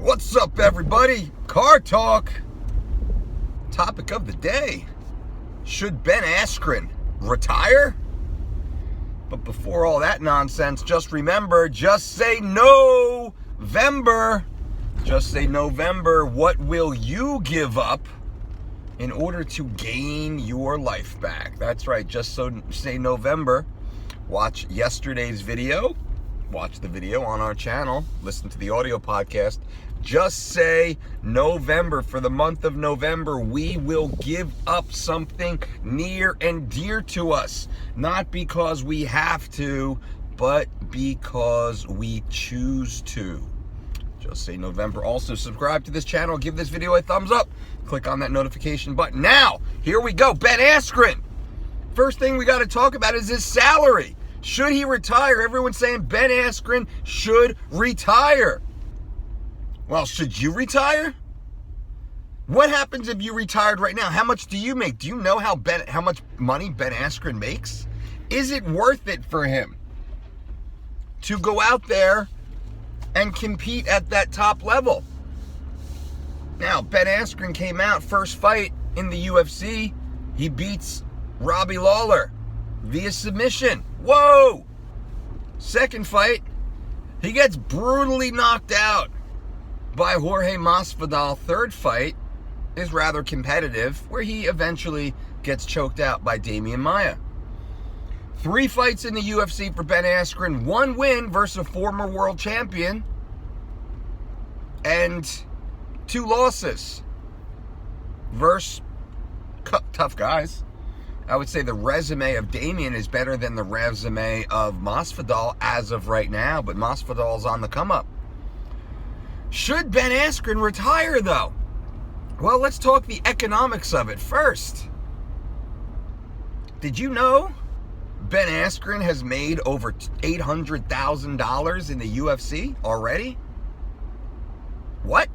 What's up, everybody? Car talk. Topic of the day. Should Ben Askren retire? But before all that nonsense, just remember, just say November. Just say November. What will you give up in order to gain your life back? That's right. Just say November. Watch yesterday's video. Watch the video on our channel. Listen to the audio podcast. Just say November. For the month of November, we will give up something near and dear to us. Not because we have to, but because we choose to. Just say November. Also, subscribe to this channel. Give this video a thumbs up. Click on that notification button. Now, here we go. Ben Askren. First thing we got to talk about is his salary. Should he retire? Everyone's saying Ben Askren should retire. Well, should you retire? What happens if you retired right now? How much do you make? Do you know how much money Ben Askren makes? Is it worth it for him to go out there and compete at that top level? Now, Ben Askren came out, first fight in the UFC. He beats Robbie Lawler via submission. Whoa! Second fight, he gets brutally knocked out by Jorge Masvidal. Third fight is rather competitive, where he eventually gets choked out by Damian Maia. 3 fights in the UFC for Ben Askren. 1 win versus a former world champion. And 2 losses versus tough guys. I would say the resume of Damian is better than the resume of Masvidal as of right now, but Masvidal's on the come up. Should Ben Askren retire, though? Well, let's talk the economics of it first. Did you know Ben Askren has made over $800,000 in the UFC already? What?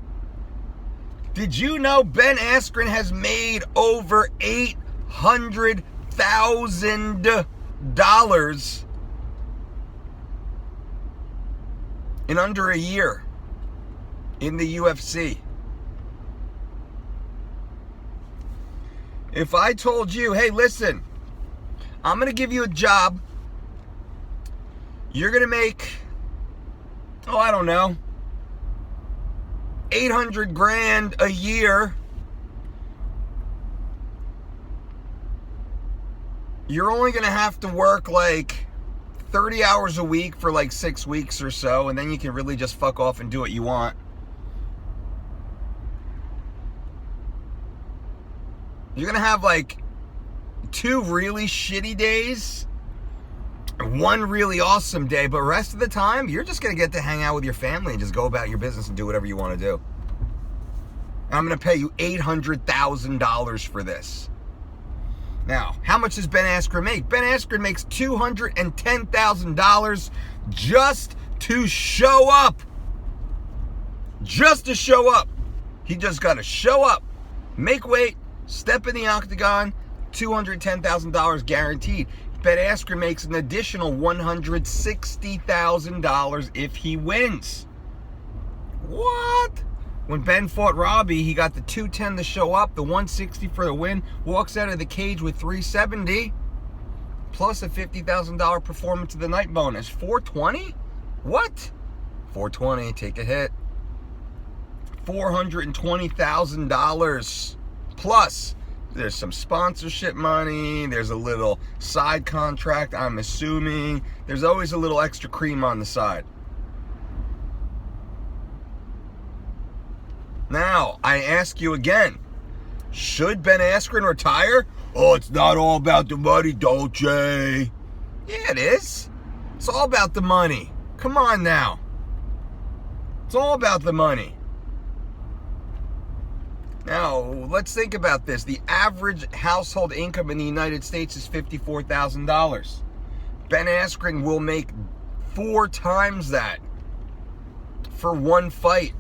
Did you know Ben Askren has made over $800,000 in under a year in the UFC? If I told you, hey, listen, I'm going to give you a job. You're going to make, I don't know, 800 grand a year. You're only going to have to work like 30 hours a week for like 6 weeks or so, and then you can really just fuck off and do what you want. You're going to have like 2 really shitty days, 1 really awesome day, but rest of the time, you're just going to get to hang out with your family and just go about your business and do whatever you want to do. And I'm going to pay you $800,000 for this. Now, how much does Ben Askren make? Ben Askren makes $210,000 just to show up. Just to show up. He just got to show up, make weight, step in the octagon, $210,000 guaranteed. Ben Askren makes an additional $160,000 if he wins. What? When Ben fought Robbie, he got the 210 to show up, the 160 for the win, walks out of the cage with 370, plus a $50,000 performance of the night bonus. 420? What? 420, take a hit. $420,000 plus. There's some sponsorship money. There's a little side contract, I'm assuming. There's always a little extra cream on the side. Now, I ask you again, should Ben Askren retire? Oh, it's not all about the money, Dolce. Yeah, it is. It's all about the money. Come on now. It's all about the money. Now, let's think about this. The average household income in the United States is $54,000. Ben Askren will make 4 times that for 1 fight.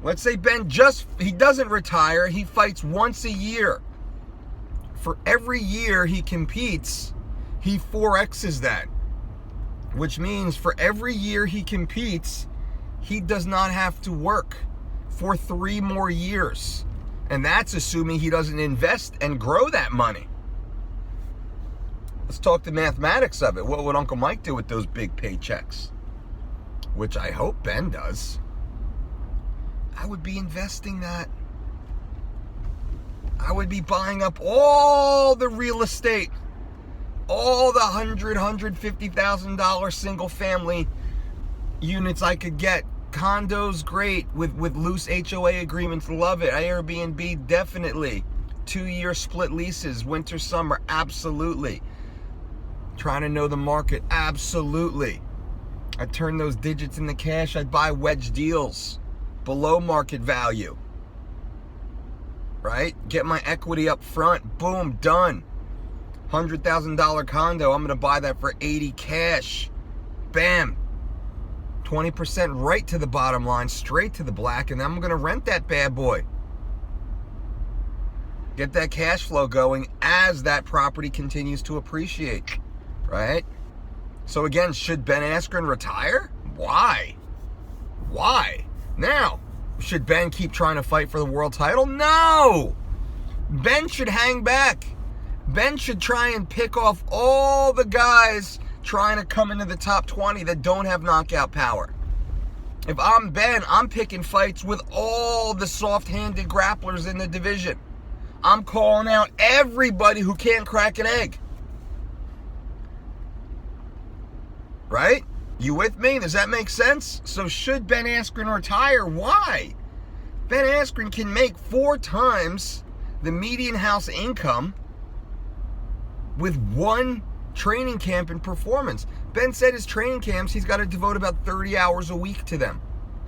Let's say Ben he doesn't retire, he fights once a year. For every year he competes, he 4X's that. Which means for every year he competes, he does not have to work for 3 more years. And that's assuming he doesn't invest and grow that money. Let's talk the mathematics of it. What would Uncle Mike do with those big paychecks? Which I hope Ben does. I would be investing that. I would be buying up all the real estate, all the $150,000 single family units I could get. Condos, great, with loose HOA agreements, love it. Airbnb, definitely. 2-year split leases, winter, summer, absolutely. Trying to know the market, absolutely. I'd turn those digits into cash. I'd buy wedge deals below market value. Right? Get my equity up front. Boom, done. $100,000 condo. I'm going to buy that for 80 cash. Bam. 20% right to the bottom line, straight to the black, and then I'm going to rent that bad boy. Get that cash flow going as that property continues to appreciate. Right? So again, should Ben Askren retire? Why? Why? Now, should Ben keep trying to fight for the world title? No! Ben should hang back. Ben should try and pick off all the guys trying to come into the top 20 that don't have knockout power. If I'm Ben, I'm picking fights with all the soft-handed grapplers in the division. I'm calling out everybody who can't crack an egg. Right? You with me? Does that make sense? So should Ben Askren retire? Why? Ben Askren can make 4 times the median house income with 1 training camp and performance. Ben said his training camps, he's got to devote about 30 hours a week to them.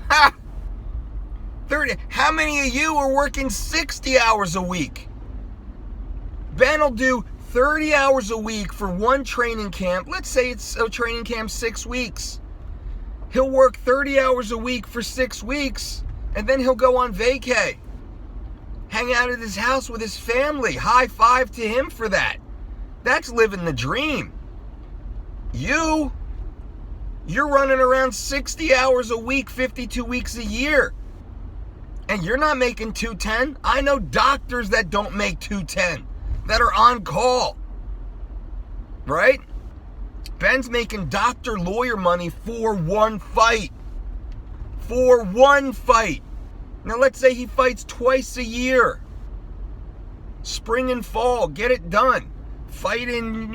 Ha! 30. How many of you are working 60 hours a week? Ben will do 30 hours a week for 1 training camp. Let's say it's a training camp 6 weeks. He'll work 30 hours a week for 6 weeks, and then he'll go on vacay. Hang out at his house with his family. High five to him for that. That's living the dream. You're running around 60 hours a week, 52 weeks a year. And you're not making $210. I know doctors that don't make $210, that are on call. Right? Ben's making doctor lawyer money for 1 fight. For 1 fight. Now let's say he fights twice a year. Spring and fall, get it done. Fight in,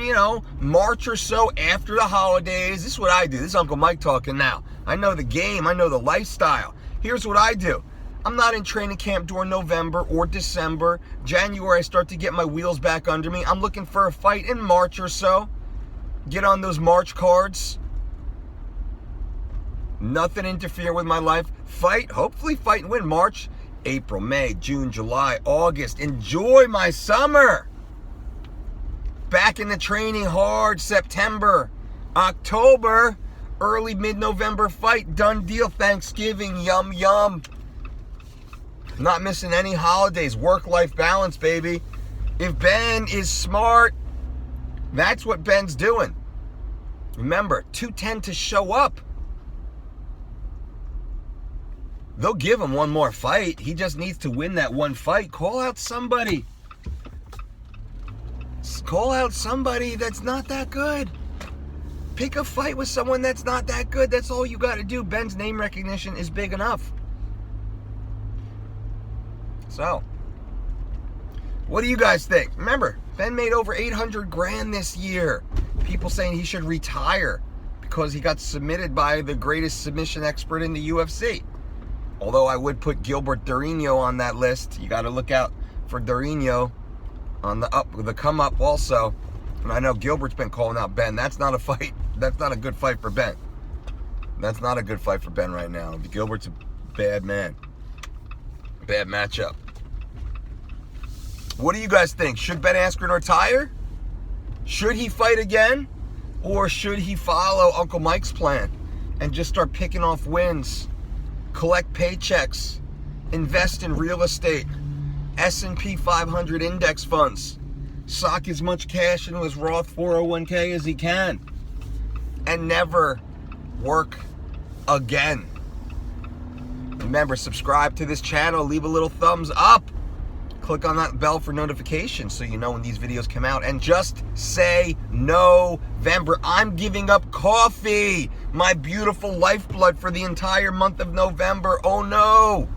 March or so after the holidays. This is what I do. This is Uncle Mike talking now. I know the game. I know the lifestyle. Here's what I do. I'm not in training camp during November or December. January, I start to get my wheels back under me. I'm looking for a fight in March or so. Get on those March cards. Nothing interfere with my life. Fight, hopefully fight and win March, April, May, June, July, August. Enjoy my summer. Back in the training hard, September, October, early mid-November fight, done deal, Thanksgiving, yum, yum. Not missing any holidays, work-life balance, baby. If Ben is smart, that's what Ben's doing. Remember, 210 to show up. They'll give him 1 more fight. He just needs to win that 1 fight. Call out somebody. Call out somebody that's not that good. Pick a fight with someone that's not that good. That's all you got to do. Ben's name recognition is big enough. So, what do you guys think? Remember, Ben made over $800,000 this year. People saying he should retire because he got submitted by the greatest submission expert in the UFC. Although I would put Gilbert Durinho on that list. You got to look out for Durinho on the come up also. And I know Gilbert's been calling out Ben. That's not a fight. That's not a good fight for Ben. That's not a good fight for Ben right now. Gilbert's a bad man. Bad matchup. What do you guys think? Should Ben Askren retire? Should he fight again? Or should he follow Uncle Mike's plan and just start picking off wins, collect paychecks, invest in real estate, S&P 500 index funds, sock as much cash into his Roth 401k as he can, and never work again? Remember, subscribe to this channel, leave a little thumbs up. Click on that bell for notifications so you know when these videos come out. And just say November. I'm giving up coffee, my beautiful lifeblood, for the entire month of November. Oh no.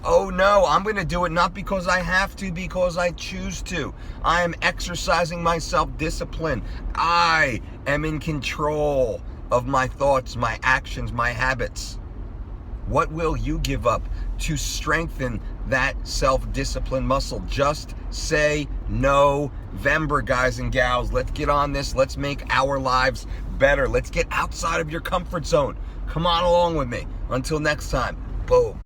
Oh no. I'm going to do it not because I have to, because I choose to. I am exercising my self-discipline. I am in control of my thoughts, my actions, my habits. What will you give up to strengthen that self-discipline muscle? Just say November, guys and gals. Let's get on this. Let's make our lives better. Let's get outside of your comfort zone. Come on along with me. Until next time, boom.